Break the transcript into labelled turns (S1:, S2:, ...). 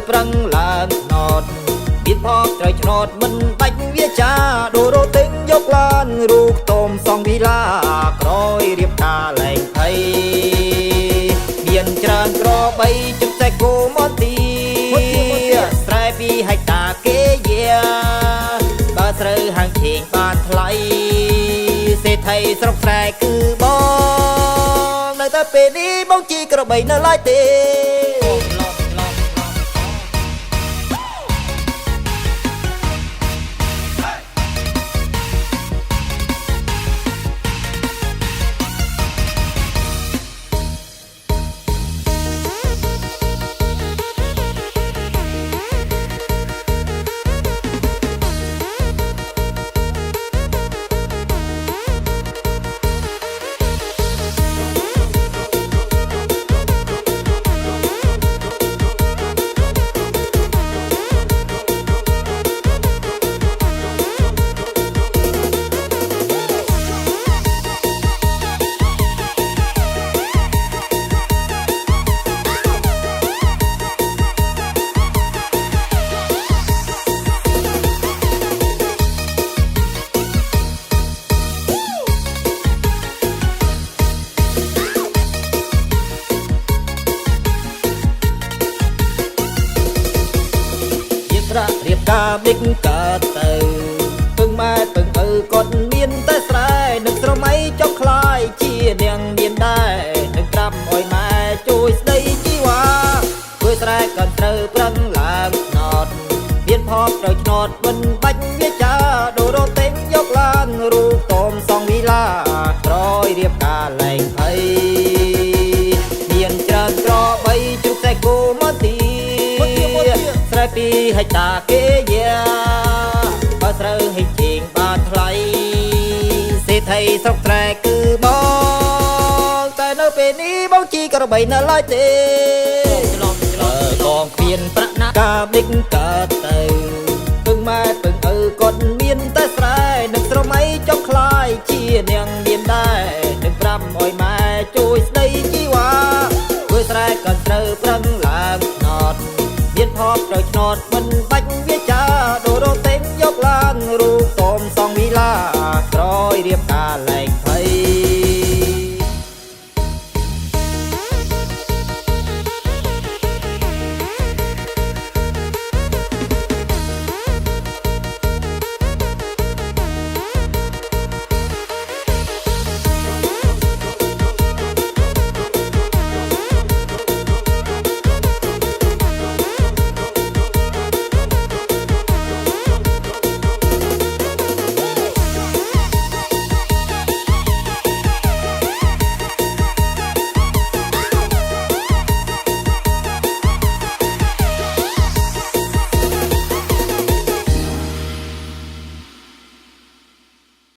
S1: ប្រឹងឡើងណតមានផងត្រូវឆ្នោតមិនបាច់វាចាដូរទិញយកឡានរូបតមសងវិឡាក្រោយរៀបការលែងភ័យមានច្រើនក្របីជឹកតែគោមកទីស្រែពីហិកតាគេយាបើស្រូវហាងឆេងបានថ្លៃសេដ្ឋីស្រុកស្រែគឺបងនៅតែពេលនេះបងជីក្របីនៅឡើយទេរៀបការបិកកើតទៅពឹងម៉ែពឹងឪគាត់មានតែស្រែនឹងស្រមៃចុកខ្លាយជានាងមានដែរនឹងត្រាប់អុយម៉ែជួយស្ដីជីវ៉ាធ្វើស្រែកាន់ត្រូវប្រឹងឡើងណត់មានផងត្រូវឆ្នោតមិនបាច់វាចាដូរទិញយកឡានរូបតមសងវិឡាក្រោយរៀបការលែងភ័យមានច្រើនក្របីជុកតែគោមកទីស្រែពីហិកតាគេយាបើស្រូវហិចជេងបានថ្លៃសេដ្ឋីស្រុកស្រែគឺបងតែនៅពេលនេះបងជីក្របីនៅឡើយទេបងគ្មានប្រាក់ណាកាបិកកើតទៅ